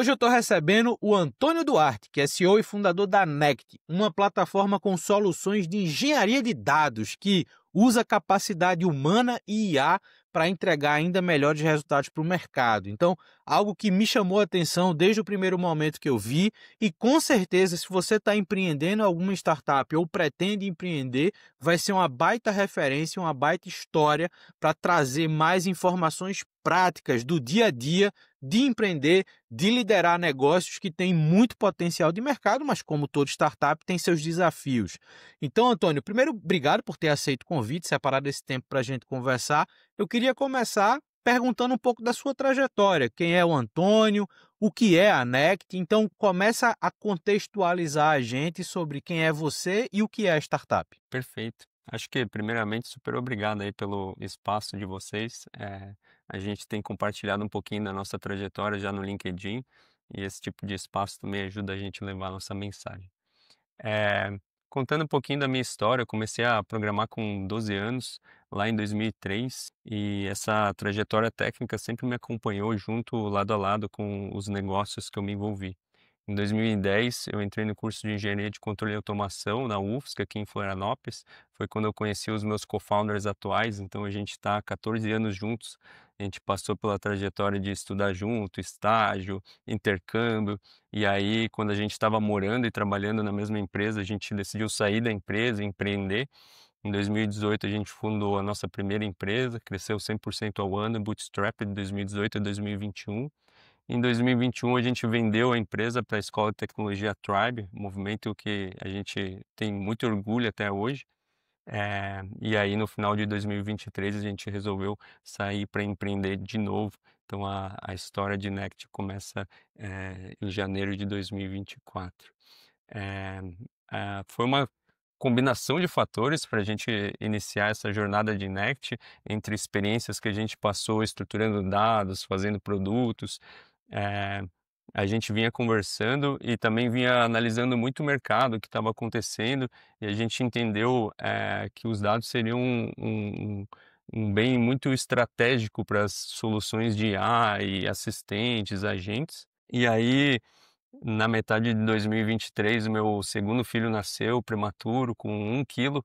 Hoje eu estou recebendo o Antônio Duarte, que é CEO e fundador da Nect, uma plataforma com soluções de engenharia de dados que usa capacidade humana e IA para entregar ainda melhores resultados para o mercado. Então, algo que me chamou a atenção desde o primeiro momento que eu vi, e com certeza, se você está empreendendo alguma startup ou pretende empreender, vai ser uma baita referência, uma baita história para trazer mais informações práticas do dia a dia de empreender, de liderar negócios que têm muito potencial de mercado, mas como toda startup tem seus desafios. Então, Antônio, primeiro, obrigado por ter aceito o convite, separado esse tempo para a gente conversar. Eu queria começar perguntando um pouco da sua trajetória. Quem é o Antônio? O que é a Nect? Então, começa a contextualizar a gente sobre quem é você e o que é a startup. Perfeito. Acho que, primeiramente, super obrigado aí pelo espaço de vocês. A gente tem compartilhado um pouquinho da nossa trajetória já no LinkedIn e esse tipo de espaço também ajuda a gente a levar a nossa mensagem. Eh, Contando um pouquinho da minha história, eu comecei a programar com 12 anos, lá em 2003, e essa trajetória técnica sempre me acompanhou junto, lado a lado com os negócios que eu me envolvi. Em 2010, eu entrei no curso de Engenharia de Controle e Automação na UFSC, aqui em Florianópolis. Foi quando eu conheci os meus co-founders atuais, então a gente está há 14 anos juntos. A gente passou pela trajetória de estudar junto, estágio, intercâmbio, e aí quando a gente estava morando e trabalhando na mesma empresa, a gente decidiu sair da empresa e empreender. Em 2018 a gente fundou a nossa primeira empresa, cresceu 100% ao ano, bootstrap de 2018 a 2021. Em 2021 a gente vendeu a empresa para a Escola de Tecnologia Tribe, um movimento que a gente tem muito orgulho até hoje. E aí no final de 2023 a gente resolveu sair para empreender de novo. Então a história de Nect começa em janeiro de 2024. Eh, Foi uma combinação de fatores para a gente iniciar essa jornada de Nect, entre experiências que a gente passou estruturando dados, fazendo produtos. eh, a gente vinha conversando e também vinha analisando muito o mercado, o que estava acontecendo, e a gente entendeu que os dados seriam um bem muito estratégico para as soluções de IA e assistentes, agentes. E aí, na metade de 2023, o meu segundo filho nasceu prematuro, com 1 quilo,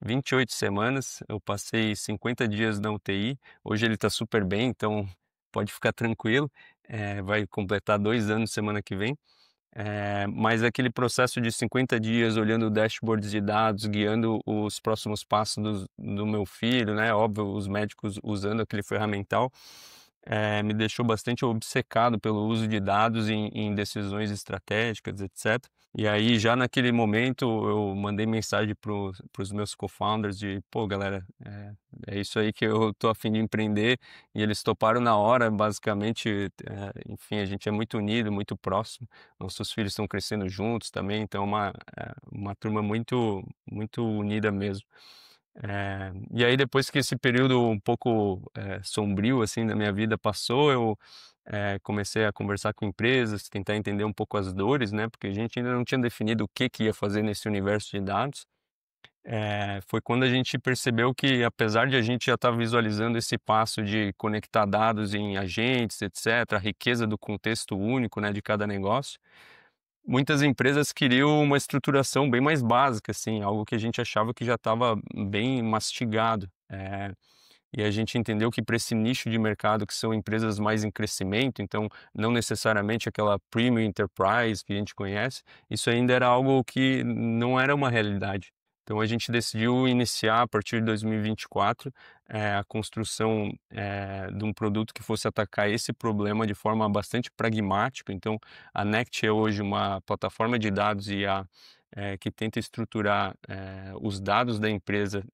28 semanas. Eu passei 50 dias na UTI. Hoje ele está super bem, então pode ficar tranquilo. Vai completar 2 anos semana que vem. Mas aquele processo de 50 dias olhando dashboards de dados, guiando os próximos passos do meu filho, né? Óbvio, os médicos usando aquele ferramental, me deixou bastante obcecado pelo uso de dados em decisões estratégicas, etc. E aí, já naquele momento, eu mandei mensagem para os meus co-founders de, pô, galera, é isso aí que eu tô a fim de empreender, e eles toparam na hora, basicamente. Enfim, a gente é muito unido, muito próximo, nossos filhos estão crescendo juntos também, então uma turma muito, muito unida mesmo. E aí depois que esse período um pouco sombrio assim da minha vida passou, eu comecei a conversar com empresas, tentar entender um pouco as dores, né? Porque a gente ainda não tinha definido o que ia fazer nesse universo de dados. Foi quando a gente percebeu que, apesar de a gente já estar visualizando esse passo de conectar dados em agentes, etc., a riqueza do contexto único, né, de cada negócio, muitas empresas queriam uma estruturação bem mais básica, assim, algo que a gente achava que já estava bem mastigado. E a gente entendeu que, para esse nicho de mercado, que são empresas mais em crescimento, então não necessariamente aquela premium enterprise que a gente conhece, isso ainda era algo que não era uma realidade. Então a gente decidiu iniciar, a partir de 2024, a construção de um produto que fosse atacar esse problema de forma bastante pragmática. Então a Nect é hoje uma plataforma de dados IA que tenta estruturar os dados da empresa,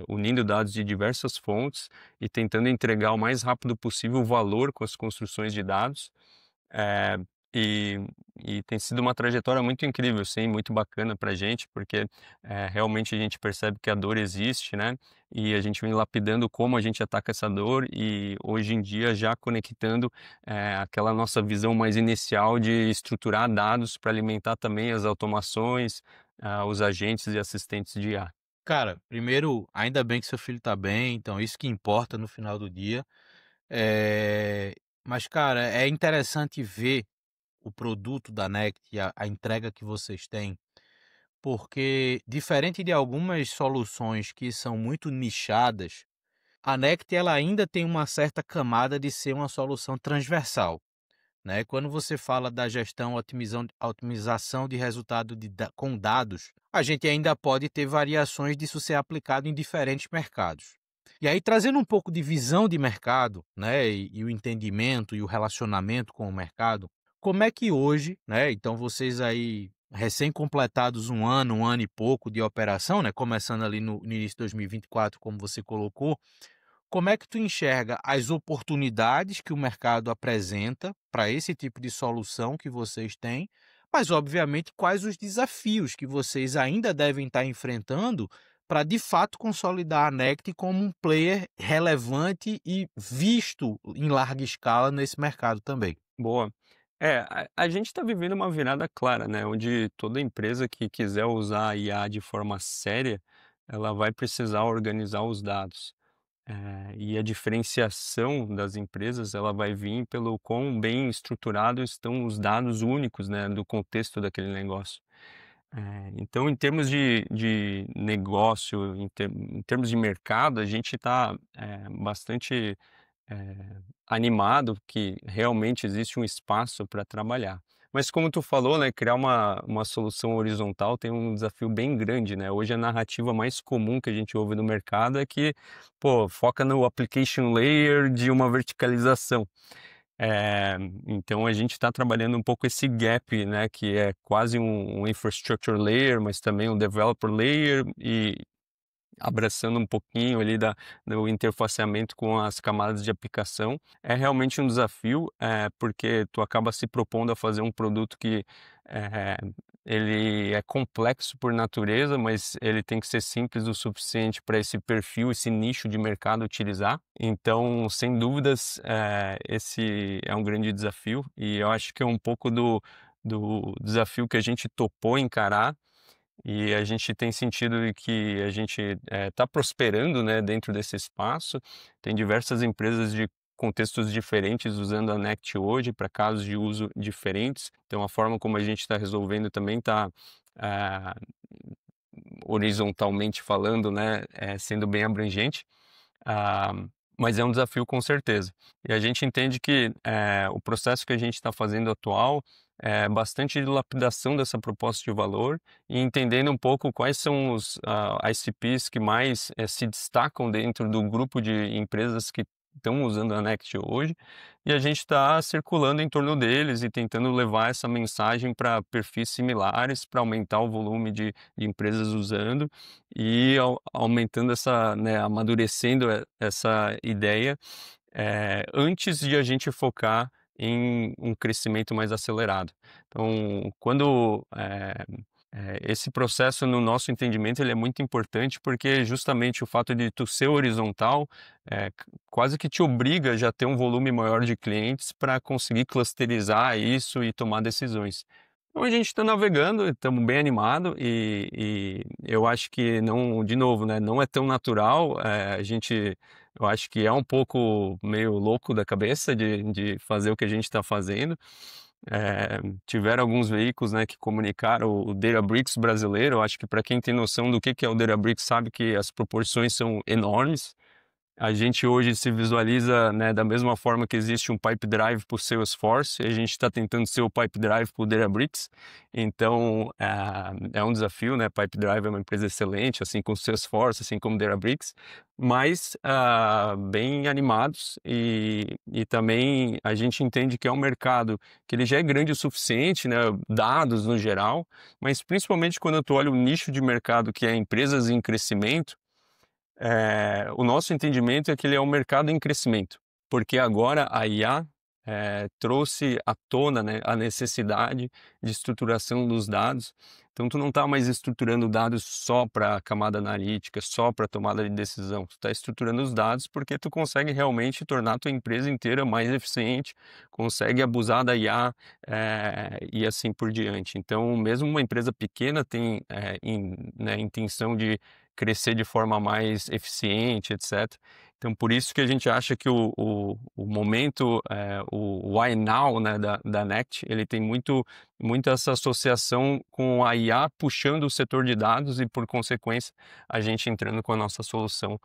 unindo dados de diversas fontes e tentando entregar o mais rápido possível o valor com as construções de dados. Eh, e, e tem sido uma trajetória muito incrível, sim, muito bacana para a gente, porque realmente a gente percebe que a dor existe, né? E a gente vem lapidando como a gente ataca essa dor, e hoje em dia já conectando aquela nossa visão mais inicial de estruturar dados para alimentar também as automações, os agentes e assistentes de IA. Cara, primeiro, ainda bem que seu filho tá bem, então isso que importa no final do dia. Mas, cara, é interessante ver o produto da Nect e a entrega que vocês têm, porque diferente de algumas soluções que são muito nichadas, a Nect ela ainda tem uma certa camada de ser uma solução transversal, né? Quando você fala da gestão, otimização de resultado com dados, a gente ainda pode ter variações disso ser aplicado em diferentes mercados. E aí, trazendo um pouco de visão de mercado, né, e o entendimento e o relacionamento com o mercado, como é que hoje, né, então vocês aí recém-completados um ano e pouco de operação, né, começando ali no início de 2024, como você colocou, como é que tu enxerga as oportunidades que o mercado apresenta para esse tipo de solução que vocês têm, mas obviamente quais os desafios que vocês ainda devem estar enfrentando para de fato consolidar a Nect como um player relevante e visto em larga escala nesse mercado também? Boa. É, a gente está vivendo uma virada clara, né, onde toda empresa que quiser usar a IA de forma séria, ela vai precisar organizar os dados. E a diferenciação das empresas, ela vai vir pelo quão bem estruturados estão os dados únicos, né, do contexto daquele negócio. Então, em termos de negócio, em termos de mercado, a gente está bastante animado que realmente existe um espaço para trabalhar. Mas como tu falou, né, criar uma solução horizontal tem um desafio bem grande, né? Hoje a narrativa mais comum que a gente ouve no mercado é que, pô, foca no application layer de uma verticalização. Eh, então a gente está trabalhando um pouco esse gap, né, que é quase um infrastructure layer, mas também um developer layer e abraçando um pouquinho ali do interfaceamento com as camadas de aplicação. É realmente um desafio, porque tu acaba se propondo a fazer um produto que eh, ele é complexo por natureza, mas ele tem que ser simples o suficiente para esse perfil, esse nicho de mercado utilizar. Então, sem dúvidas, esse é um grande desafio e eu acho que é um pouco do desafio que a gente topou encarar e a gente tem sentido que a gente está prosperando, né, dentro desse espaço. Tem diversas empresas de contextos diferentes usando a Next hoje para casos de uso diferentes. Então, a forma como a gente está resolvendo também está horizontalmente falando, né, sendo bem abrangente. Ah, mas é um desafio com certeza. E a gente entende que o processo que a gente está fazendo atual é bastante de lapidação dessa proposta de valor e entendendo um pouco quais são os ICPs que mais se destacam dentro do grupo de empresas que estão usando a Next hoje, e a gente está circulando em torno deles e tentando levar essa mensagem para perfis similares, para aumentar o volume de empresas usando e aumentando essa, né, amadurecendo essa ideia, antes de a gente focar em um crescimento mais acelerado. Então, quando esse processo, no nosso entendimento, ele é muito importante porque justamente o fato de tu ser horizontal quase que te obriga já a ter um volume maior de clientes para conseguir clusterizar isso e tomar decisões. Então a gente está navegando, estamos bem animado e eu acho que não, de novo, né, não é tão natural. Eu acho que é um pouco meio louco da cabeça de fazer o que a gente está fazendo. Tiveram alguns veículos, né, que comunicaram o Databricks brasileiro. Eu acho que para quem tem noção do que é o Databricks sabe que as proporções são enormes. A gente hoje se visualiza, né, da mesma forma que existe um pipe drive para o Salesforce, a gente está tentando ser o pipe drive para o Databricks, então é um desafio, né? Pipe drive é uma empresa excelente, assim como o Salesforce, assim como o Databricks, mas bem animados e também a gente entende que é um mercado que ele já é grande o suficiente, né? Dados no geral, mas principalmente quando tu olha o nicho de mercado que é empresas em crescimento, o nosso entendimento é que ele é um mercado em crescimento, porque agora a IA trouxe à tona, né, a necessidade de estruturação dos dados. Então, tu não está mais estruturando dados só para camada analítica, só para tomada de decisão. Tu está estruturando os dados porque tu consegue realmente tornar a tua empresa inteira mais eficiente, consegue abusar da IA e assim por diante. Então, mesmo uma empresa pequena tem né, intenção de crescer de forma mais eficiente, etc. Então, por isso que a gente acha que o momento, o why now, né, da Next, ele tem muito essa associação com a IA puxando o setor de dados e, por consequência, a gente entrando com a nossa solução,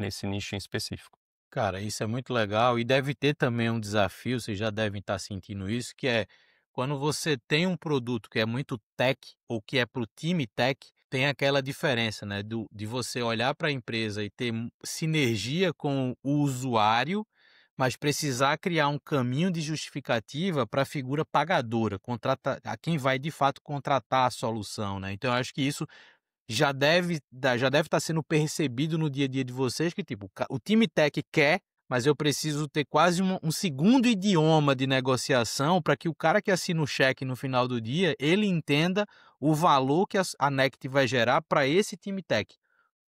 nesse nicho em específico. Cara, isso é muito legal e deve ter também um desafio, vocês já devem estar sentindo isso, que é quando você tem um produto que é muito tech ou que é para o time tech, tem aquela diferença, né, de você olhar para a empresa e ter sinergia com o usuário, mas precisar criar um caminho de justificativa para a figura pagadora, a quem vai de fato contratar a solução, né? Então, eu acho que isso já deve estar sendo percebido no dia a dia de vocês que, tipo, o time tech quer, mas eu preciso ter quase um segundo idioma de negociação para que o cara que assina o cheque no final do dia, ele entenda o valor que a Nect vai gerar para esse time tech,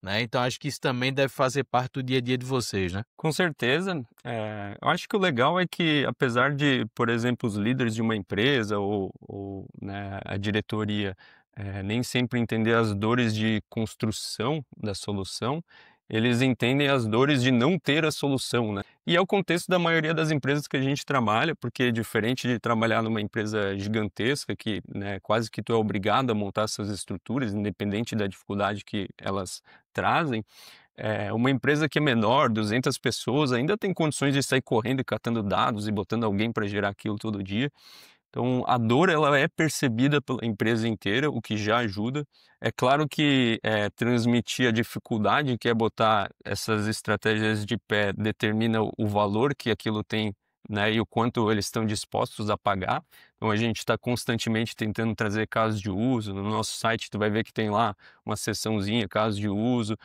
né. Então acho que isso também deve fazer parte do dia a dia de vocês, né. Com certeza, eu acho que o legal é que apesar de, por exemplo, os líderes de uma empresa ou, né, a diretoria, nem sempre entender as dores de construção da solução, eles entendem as dores de não ter a solução, né. E é o contexto da maioria das empresas que a gente trabalha, porque diferente de trabalhar numa empresa gigantesca que, né, quase que tu é obrigado a montar essas estruturas, independente da dificuldade que elas trazem, uma empresa que é menor, 200 pessoas, ainda tem condições de sair correndo e catando dados e botando alguém para gerar aquilo todo dia. Então, a dor ela é percebida pela empresa inteira, o que já ajuda. É claro que, transmitir a dificuldade que é botar essas estratégias de pé determina o valor que aquilo tem, né, e o quanto eles estão dispostos a pagar. Então, a gente está constantemente tentando trazer casos de uso. No nosso site, tu vai ver que tem lá uma seçãozinha, casos de uso,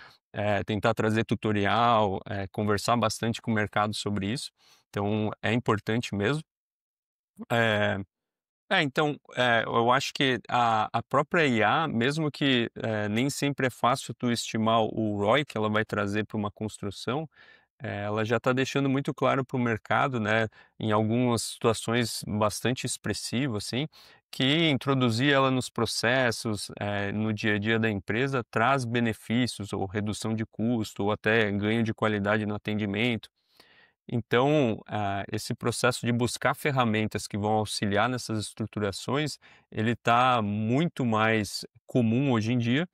tentar trazer tutorial, conversar bastante com o mercado sobre isso. Então, é importante mesmo. Eh então, eu acho que a própria IA, mesmo que, nem sempre é fácil tu estimar o ROI que ela vai trazer para uma construção, ela já está deixando muito claro para o mercado, né, em algumas situações bastante expressivas, assim, que introduzir ela nos processos, no dia a dia da empresa, traz benefícios ou redução de custo ou até ganho de qualidade no atendimento. Então, esse processo de buscar ferramentas que vão auxiliar nessas estruturações, ele está muito mais comum hoje em dia,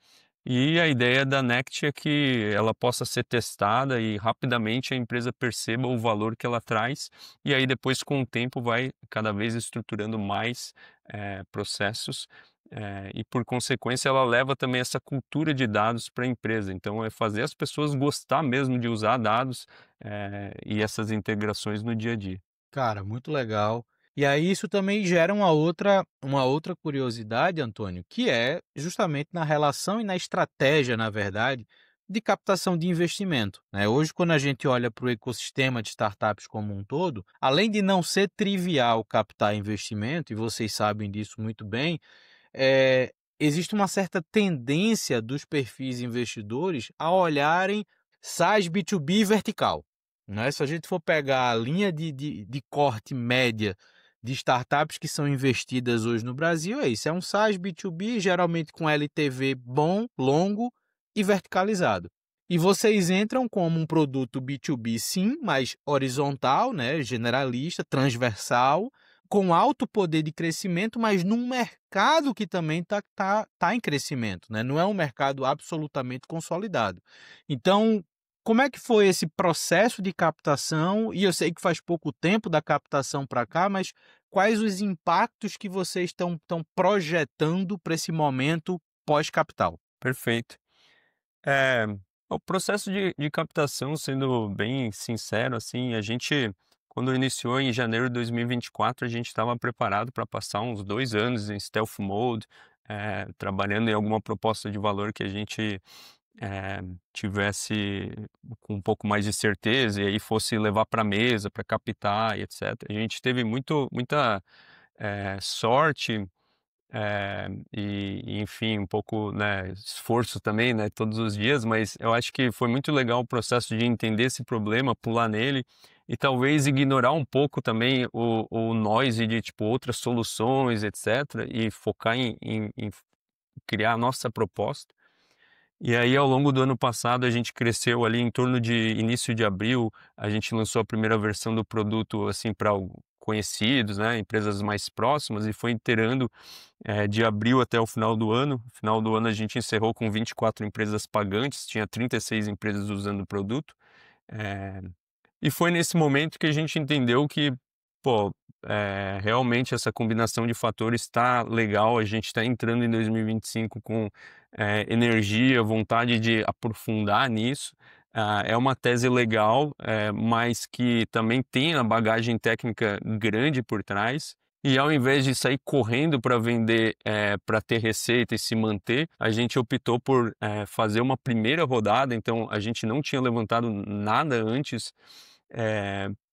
e a ideia da Next é que ela possa ser testada e rapidamente a empresa perceba o valor que ela traz, e aí depois com o tempo vai cada vez estruturando mais, processos, e por consequência ela leva também essa cultura de dados para a empresa. Então é fazer as pessoas gostar mesmo de usar dados, e essas integrações no dia a dia. Cara, muito legal. E aí isso também gera uma outra curiosidade, Antônio, que é justamente na relação e na estratégia, na verdade, de captação de investimento, né? Hoje, quando a gente olha para o ecossistema de startups como um todo, além de não ser trivial captar investimento, e vocês sabem disso muito bem, existe uma certa tendência dos perfis investidores a olharem SaaS B2B vertical, né? Se a gente for pegar a linha de corte média de startups que são investidas hoje no Brasil, é isso, é um SaaS B2B, geralmente com LTV bom, longo e verticalizado. E vocês entram como um produto B2B, sim, mas horizontal, né, generalista, transversal, com alto poder de crescimento, mas num mercado que também tá em crescimento, né? Não é um mercado absolutamente consolidado. Então, como é que foi esse processo de captação? E eu sei que faz pouco tempo da captação para cá, mas quais os impactos que vocês estão projetando para esse momento pós-capital? Perfeito. Eh, o processo de captação, sendo bem sincero, assim, a gente quando iniciou em janeiro de 2024, a gente estava preparado para passar uns 2 anos em stealth mode, trabalhando em alguma proposta de valor que a gente, tivesse com um pouco mais de certeza e aí fosse levar para a mesa, para captar e etcétera. A gente teve muita, sorte, enfim, um pouco, né, esforço também, né, todos os dias, mas eu acho que foi muito legal o processo de entender esse problema, pular nele e talvez ignorar um pouco também o noise de, tipo, outras soluções, etcétera, e focar em criar a nossa proposta. E aí, ao longo do ano passado, a gente cresceu ali em torno de início de abril, a gente lançou a primeira versão do produto, assim, para conhecidos, né, empresas mais próximas, e foi iterando, de abril até o final do ano. No final do ano, a gente encerrou com 24 empresas pagantes, tinha 36 empresas usando o produto. Eh e foi nesse momento que a gente entendeu que, pô, realmente essa combinação de fatores está legal, a gente está entrando em 2025 com, energia, vontade de aprofundar nisso. É uma tese legal, mas que também tem a bagagem técnica grande por trás. E ao invés de sair correndo para vender, para ter receita e se manter, a gente optou por, fazer uma primeira rodada, então a gente não tinha levantado nada antes,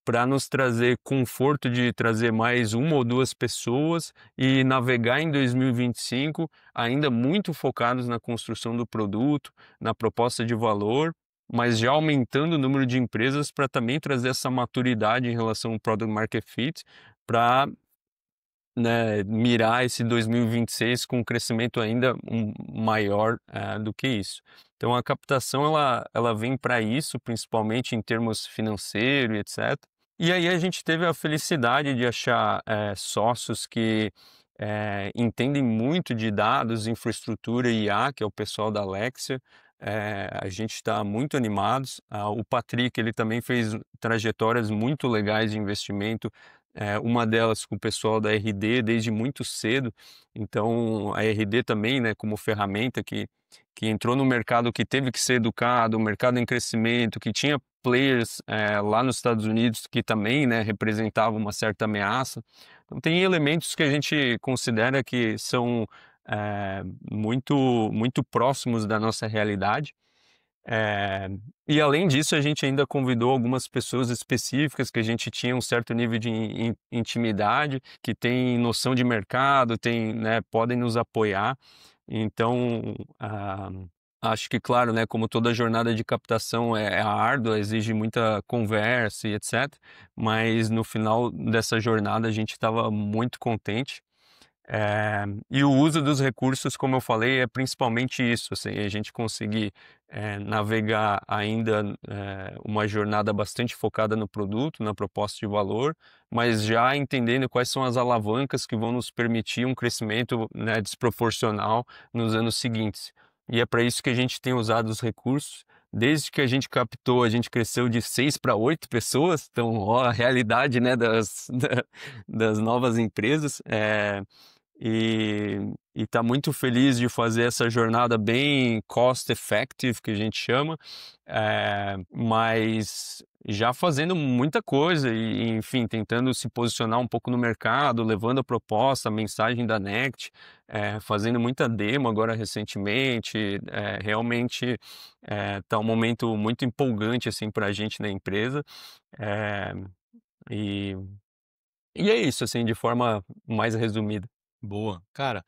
para nos trazer conforto de trazer mais uma ou 2 pessoas e navegar em 2025 ainda muito focados na construção do produto, na proposta de valor, mas já aumentando o número de empresas para também trazer essa maturidade em relação ao product market fit, para, né, mirar esse 2026 com um crescimento ainda maior, do que isso. Então a captação ela vem para isso, principalmente em termos financeiro e etc. E aí a gente teve a felicidade de achar, sócios que, entendem muito de dados, infraestrutura e IA, que é o pessoal da Lexia. A gente está muito animados. O Patrick, ele também fez trajetórias muito legais de investimento, uma delas com o pessoal da RD desde muito cedo. Então a RD também, né, como ferramenta que entrou no mercado, que teve que ser educado, um mercado em crescimento, que tinha players, lá nos Estados Unidos que também, né, representavam uma certa ameaça. Então tem elementos que a gente considera que são, muito muito próximos da nossa realidade. Eh, e além disso, a gente ainda convidou algumas pessoas específicas que a gente tinha um certo nível de intimidade, que tem noção de mercado, tem, né, podem nos apoiar. Então, acho que, claro, né, como toda jornada de captação é árdua, exige muita conversa e etc. Mas no final dessa jornada a gente estava muito contente. E o uso dos recursos, como eu falei, é principalmente isso, assim, a gente conseguir, navegar ainda, uma jornada bastante focada no produto, na proposta de valor, mas já entendendo quais são as alavancas que vão nos permitir um crescimento, né, desproporcional nos anos seguintes. E é para isso que a gente tem usado os recursos. Desde que a gente captou, a gente cresceu de 6 para 8 pessoas, então ó a realidade, né, das das novas empresas. E está muito feliz de fazer essa jornada bem cost effective, que a gente chama, mas já fazendo muita coisa e, enfim, tentando se posicionar um pouco no mercado, levando a proposta, a mensagem da Next, fazendo muita demo agora recentemente. Realmente está um momento muito empolgante assim para a gente na empresa. eh, e, e é isso, assim, de forma mais resumida. Boa. Cara,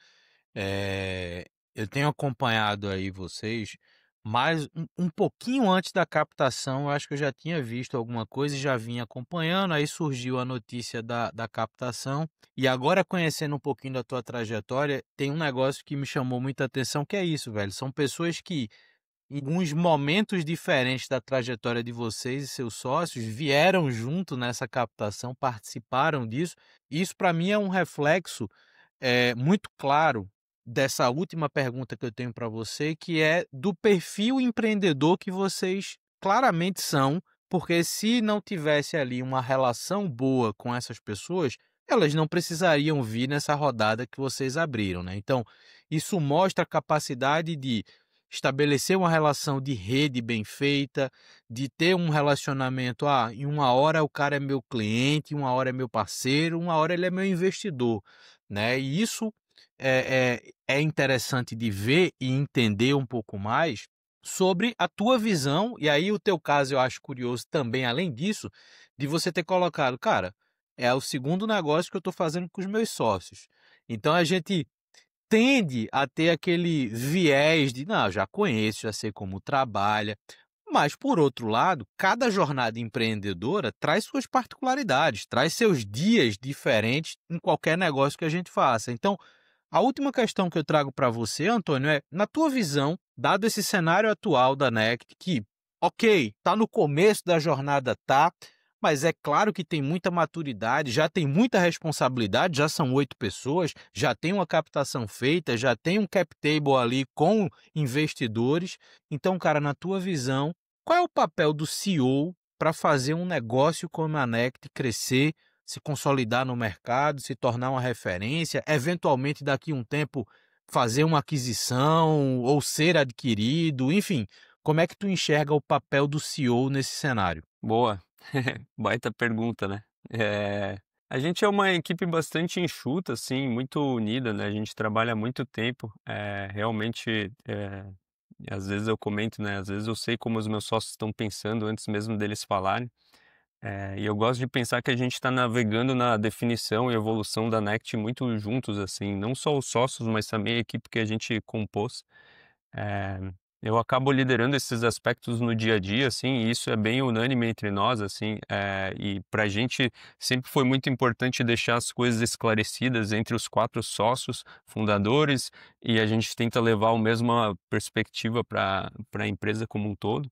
eu tenho acompanhado aí vocês, mas um pouquinho antes da captação, eu acho que eu já tinha visto alguma coisa e já vinha acompanhando, aí surgiu a notícia da captação, e agora conhecendo um pouquinho da tua trajetória, tem um negócio que me chamou muita atenção, que é isso, velho, são pessoas que em alguns momentos diferentes da trajetória de vocês e seus sócios vieram junto nessa captação, participaram disso. Isso para mim é um reflexo muito claro dessa última pergunta que eu tenho para você, que é do perfil empreendedor que vocês claramente são, porque se não tivesse ali uma relação boa com essas pessoas, elas não precisariam vir nessa rodada que vocês abriram, né. Então, isso mostra a capacidade de estabelecer uma relação de rede bem feita, de ter um relacionamento, em uma hora o cara é meu cliente, uma hora é meu parceiro, uma hora ele é meu investidor, né, e isso é interessante de ver e entender um pouco mais sobre a tua visão, e aí o teu caso eu acho curioso também, além disso, de você ter colocado: "Cara, é o segundo negócio que eu estou fazendo com os meus sócios". Então a gente tende a ter aquele viés de: "Não, já conheço, já sei como trabalha", mas por outro lado, cada jornada empreendedora traz suas particularidades, traz seus dias diferentes em qualquer negócio que a gente faça. Então, A última questão que eu trago para você, Antônio, é, na tua visão, dado esse cenário atual da Nect, que, ok, está no começo da jornada, tá, mas é claro que tem muita maturidade, já tem muita responsabilidade, já são 8 pessoas, já tem uma captação feita, já tem um cap table ali com investidores. Então, cara, na tua visão, qual é o papel do CEO para fazer um negócio como a Nect crescer, se consolidar no mercado, se tornar uma referência, eventualmente daqui a um tempo fazer uma aquisição ou ser adquirido, enfim, como é que tu enxerga o papel do CEO nesse cenário? Boa. Baita pergunta, né. A gente é uma equipe bastante enxuta, assim, muito unida, né, a gente trabalha há muito tempo, realmente, às vezes eu comento, né, às vezes eu sei como os meus sócios estão pensando antes mesmo deles falarem, e eu gosto de pensar que a gente está navegando na definição e evolução da Next muito juntos, assim, não só os sócios, mas também a equipe que a gente compôs. Eh, eu acabo liderando esses aspectos no dia a dia, assim, e isso é bem unânime entre nós, assim, e pra gente sempre foi muito importante deixar as coisas esclarecidas entre os 4 sócios fundadores, e a gente tenta levar a mesma perspectiva para a empresa como um todo.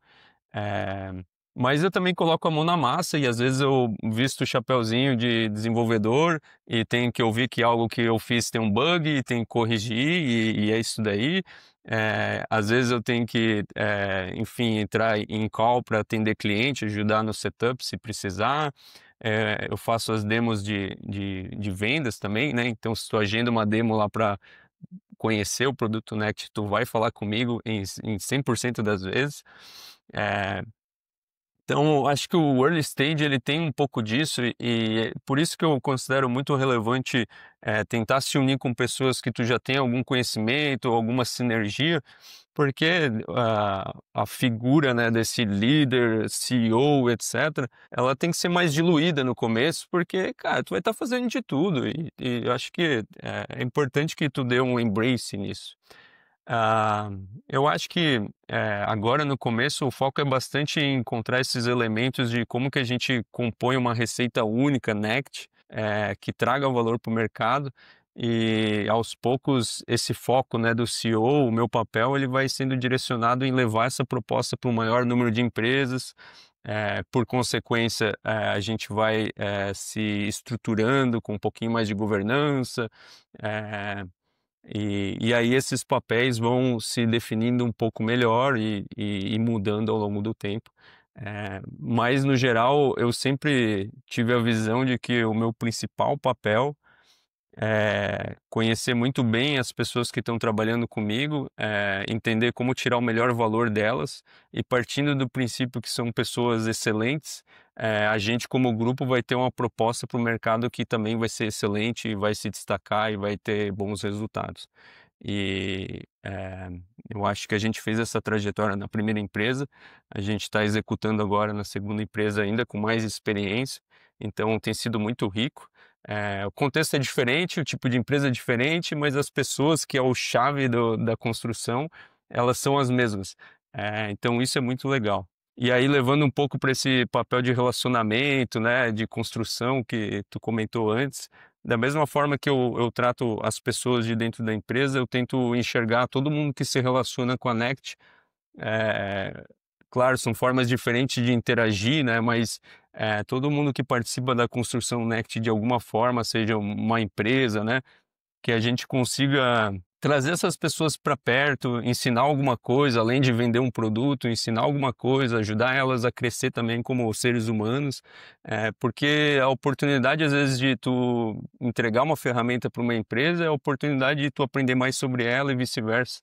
Eh, mas eu também coloco a mão na massa e às vezes eu visto o chapeuzinho de desenvolvedor e tenho que ouvir que algo que eu fiz tem um bug e tenho que corrigir e é isso daí. Às vezes eu tenho que, enfim, entrar em call para atender cliente, ajudar no setup se precisar. Eu faço as demos de vendas também, né? Então, se tu agenda uma demo lá para conhecer o produto Next, tu vai falar comigo em 100% das vezes. Eh, então, acho que o early stage ele tem um pouco disso e é por isso que eu considero muito relevante, tentar se unir com pessoas que tu já tem algum conhecimento, alguma sinergia, porque a figura, né, desse líder, CEO, etc., ela tem que ser mais diluída no começo, porque, cara, tu vai estar fazendo de tudo e eu acho que é importante que tu dê um embrace nisso. Ah, eu acho que, agora no começo o foco é bastante em encontrar esses elementos de como que a gente compõe uma receita única, Next, que traga valor para o mercado e aos poucos esse foco, né, do CEO, o meu papel, ele vai sendo direcionado em levar essa proposta para um maior número de empresas, por consequência, a gente vai, se estruturando com um pouquinho mais de governança, eh e aí esses papéis vão se definindo um pouco melhor e mudando ao longo do tempo. Mas no geral eu sempre tive a visão de que o meu principal papel conhecer muito bem as pessoas que estão trabalhando comigo, entender como tirar o melhor valor delas e partindo do princípio que são pessoas excelentes, a gente como grupo vai ter uma proposta para o mercado que também vai ser excelente e vai se destacar e vai ter bons resultados. E, eu acho que a gente fez essa trajetória na primeira empresa, a gente está executando agora na segunda empresa ainda com mais experiência, então tem sido muito rico. O contexto é diferente, o tipo de empresa é diferente, mas as pessoas que é o chave da construção, elas são as mesmas. Então isso é muito legal. E aí levando um pouco para esse papel de relacionamento, né, de construção que tu comentou antes, da mesma forma que eu trato as pessoas de dentro da empresa, eu tento enxergar todo mundo que se relaciona com a Next, eh, claro, são formas diferentes de interagir, né, mas, todo mundo que participa da construção Next de alguma forma, seja uma empresa, né, que a gente consiga trazer essas pessoas para perto, ensinar alguma coisa, além de vender um produto, ensinar alguma coisa, ajudar elas a crescer também como seres humanos, porque a oportunidade às vezes de tu entregar uma ferramenta para uma empresa é a oportunidade de tu aprender mais sobre ela e vice-versa.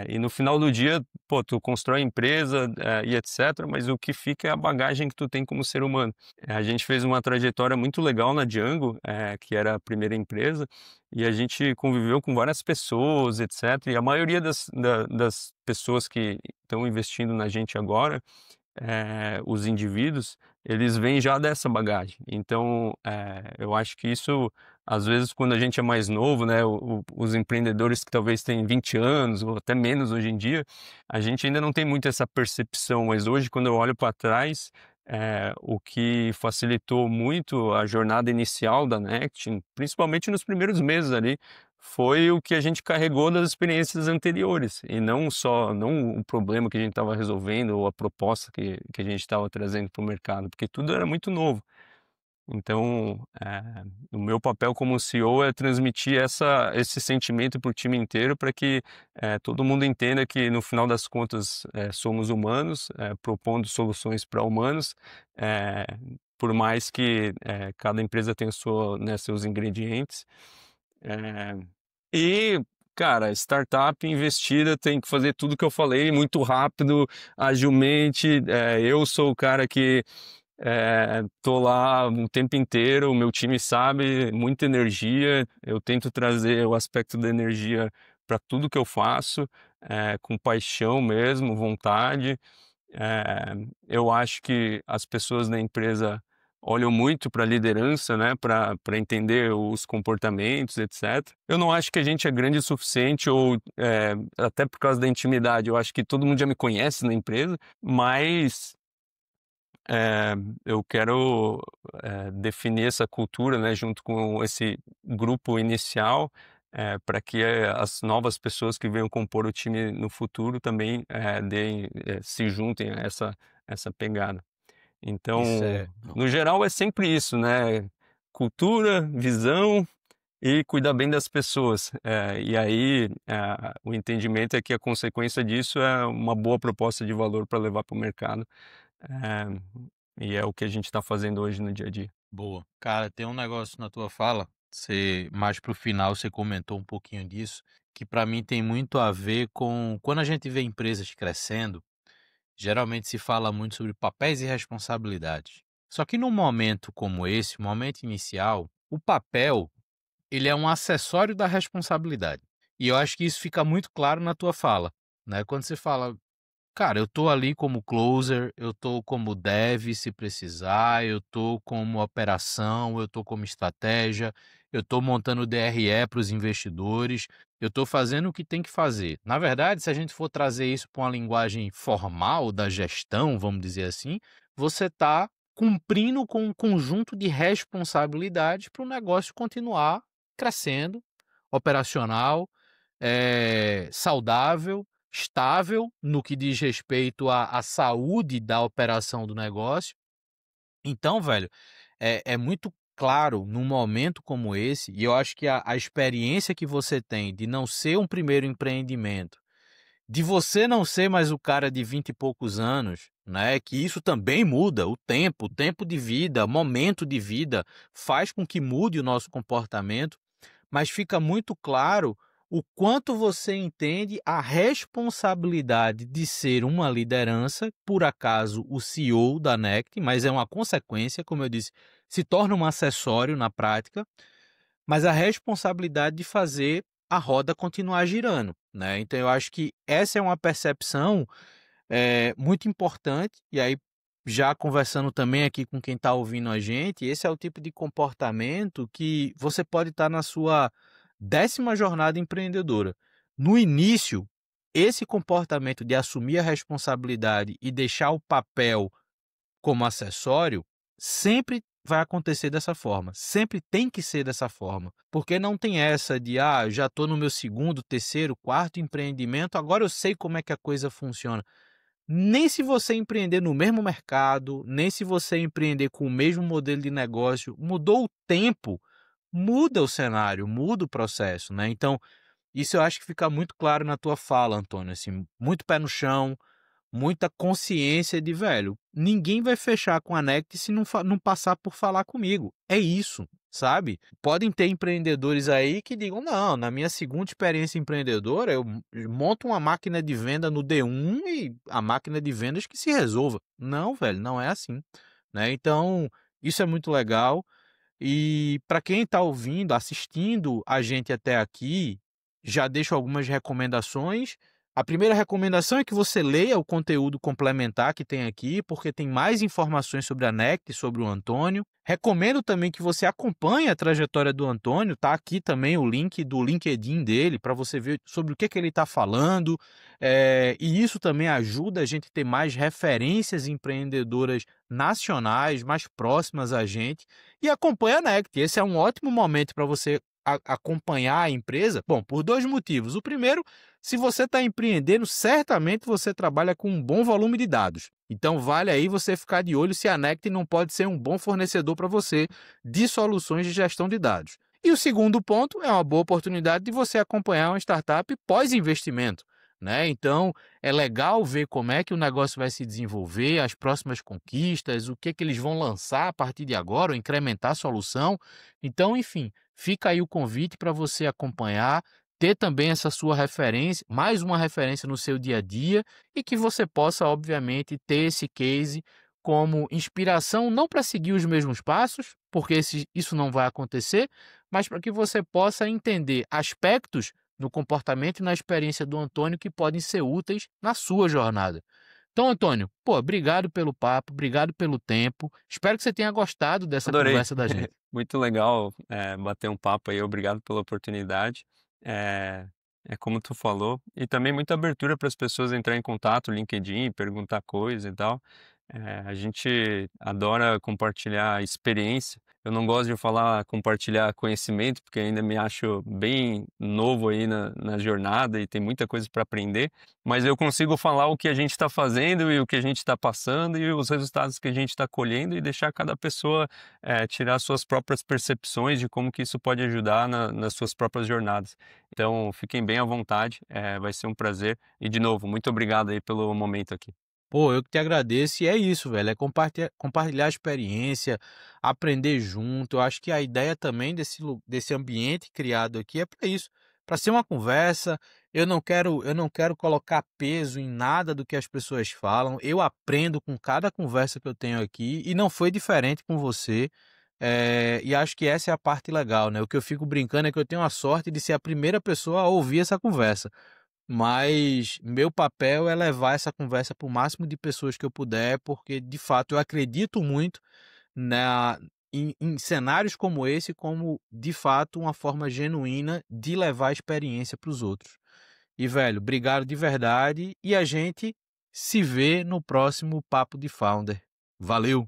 E no final do dia, pô, tu constrói empresa, e etc, mas o que fica é a bagagem que tu tem como ser humano. A gente fez uma trajetória muito legal na Django, que era a primeira empresa, e a gente conviveu com várias pessoas, etc, e a maioria das pessoas que estão investindo na gente agora, os indivíduos, eles vêm já dessa bagagem. Então, eu acho que isso, às vezes, quando a gente é mais novo, né, os empreendedores que talvez têm 20 anos ou até menos hoje em dia, a gente ainda não tem muito essa percepção, mas hoje, quando eu olho para trás, o que facilitou muito a jornada inicial da Next, principalmente nos primeiros meses ali, foi o que a gente carregou das experiências anteriores, e não o problema que a gente estava resolvendo ou a proposta que a gente estava trazendo para o mercado, porque tudo era muito novo. Então, o meu papel como CEO é transmitir esse sentimento para o time inteiro, para que todo mundo entenda que, no final das contas, somos humanos, propondo soluções para humanos, eh, por mais que cada empresa tenha seus ingredientes. Eh, e, cara, startup investida tem que fazer tudo que eu falei muito rápido, agilmente. Eu sou o cara que tô lá o tempo inteiro, o meu time sabe, muita energia. Eu tento trazer o aspecto da energia para tudo que eu faço, com paixão mesmo, vontade. Eu acho que as pessoas da empresa olham muito para a liderança, né, para entender os comportamentos, etc. Eu não acho que a gente é grande o suficiente, ou até por causa da intimidade. Eu acho que todo mundo já me conhece na empresa, mas eh, eu quero definir essa cultura, né, junto com esse grupo inicial, para que as novas pessoas que venham compor o time no futuro também se juntem a essa pegada. Isso Então, é. no geral, é sempre isso, né? Cultura, visão e cuidar bem das pessoas. E aí, o entendimento é que a consequência disso é uma boa proposta de valor para levar para o mercado. Eh, e é o que a gente está fazendo hoje no dia a dia. Boa. Cara, tem um negócio na tua fala, você mais pro final você comentou um pouquinho disso, que para mim tem muito a ver com quando a gente vê empresas crescendo, geralmente se fala muito sobre papéis e responsabilidades. Só que num momento como esse, o momento inicial, o papel, ele é um acessório da responsabilidade. E eu acho que isso fica muito claro na tua fala, né? Quando você fala, cara, eu tô ali como closer, eu tô como dev se precisar, eu tô como operação, eu tô como estratégia, eu tô montando DRE para os investidores, eu tô fazendo o que tem que fazer. Na verdade, se a gente for trazer isso para uma linguagem formal da gestão, vamos dizer assim, você tá cumprindo com um conjunto de responsabilidades para o negócio continuar crescendo, operacional, saudável, estável no que diz respeito à saúde da operação do negócio. Então, velho, é muito claro num momento como esse, e eu acho que a experiência que você tem de não ser um primeiro empreendimento, de você não ser mais o cara de 20 e poucos anos, né? Que isso também muda, o tempo de vida, momento de vida, faz com que mude o nosso comportamento, mas fica muito claro o quanto você entende a responsabilidade de ser uma liderança, por acaso o CEO da Nect, mas é uma consequência, como eu disse, se torna um acessório na prática, mas a responsabilidade de fazer a roda continuar girando, né? Então eu acho que essa é uma percepção muito importante, e aí já conversando também aqui com quem está ouvindo a gente, esse é o tipo de comportamento que você pode estar na sua 10ª jornada empreendedora. No início, esse comportamento de assumir a responsabilidade e deixar o papel como acessório, sempre vai acontecer dessa forma, sempre tem que ser dessa forma, porque não tem essa de, eu já estou no meu segundo, terceiro, quarto empreendimento, agora eu sei como é que a coisa funciona. Nem se você empreender no mesmo mercado, nem se você empreender com o mesmo modelo de negócio, mudou o tempo, muda o cenário, muda o processo, né? Então, isso eu acho que fica muito claro na tua fala, Antônio, assim, muito pé no chão, muita consciência de, velho, ninguém vai fechar com a Nect se não passar por falar comigo. É isso, sabe? Podem ter empreendedores aí que digam, não, na minha segunda experiência empreendedora, eu monto uma máquina de venda no D1 e a máquina de vendas que se resolva. Não, velho, não é assim, né? Então, isso é muito legal. E para quem está ouvindo, assistindo a gente até aqui, já deixo algumas recomendações. A primeira recomendação é que você leia o conteúdo complementar que tem aqui, porque tem mais informações sobre a Nect, sobre o Antônio. Recomendo também que você acompanhe a trajetória do Antônio, tá aqui também o link do LinkedIn dele, para você ver sobre o que ele está falando. E isso também ajuda a gente a ter mais referências empreendedoras nacionais, mais próximas a gente. E acompanhe a Nect. Esse é um ótimo momento para você acompanhar a empresa? Bom, por 2 motivos. O primeiro, se você está empreendendo, certamente você trabalha com um bom volume de dados. Então vale aí você ficar de olho se a Nect não pode ser um bom fornecedor para você de soluções de gestão de dados. E o segundo ponto é uma boa oportunidade de você acompanhar uma startup pós-investimento, né? Então é legal ver como é que o negócio vai se desenvolver, as próximas conquistas, o que que eles vão lançar a partir de agora, ou incrementar a solução. Então, enfim, fica aí o convite para você acompanhar, ter também essa sua referência, mais uma referência no seu dia a dia, e que você possa, obviamente, ter esse case como inspiração, não para seguir os mesmos passos, porque isso não vai acontecer, mas para que você possa entender aspectos no comportamento e na experiência do Antônio que podem ser úteis na sua jornada. Então, Antônio, pô, obrigado pelo papo, obrigado pelo tempo. Espero que você tenha gostado dessa Adorei. conversa da gente. Muito legal, bater um papo aí, obrigado pela oportunidade. É é como tu falou, e também muita abertura para as pessoas entrarem em contato, LinkedIn, perguntar coisa e tal. A gente adora compartilhar experiência. Eu não gosto de falar compartilhar conhecimento, porque ainda me acho bem novo aí na jornada e tem muita coisa para aprender, mas eu consigo falar o que a gente está fazendo e o que a gente está passando e os resultados que a gente está colhendo e deixar cada pessoa tirar suas próprias percepções de como que isso pode ajudar nas suas próprias jornadas. Então, fiquem bem à vontade, vai ser um prazer. E, de novo, muito obrigado aí pelo momento aqui. Pô, eu que te agradeço e é isso, velho, é compartilhar a experiência, aprender junto. Eu acho que a ideia também desse ambiente criado aqui é para isso, para ser uma conversa. Eu não quero colocar peso em nada do que as pessoas falam. Eu aprendo com cada conversa que eu tenho aqui e não foi diferente com você. E acho que essa é a parte legal, né? O que eu fico brincando é que eu tenho a sorte de ser a primeira pessoa a ouvir essa conversa. Mas meu papel é levar essa conversa para o máximo de pessoas que eu puder, porque de fato eu acredito muito na em cenários como esse, como de fato uma forma genuína de levar a experiência para os outros. E velho, obrigado de verdade e a gente se vê no próximo Papo de Founder. Valeu!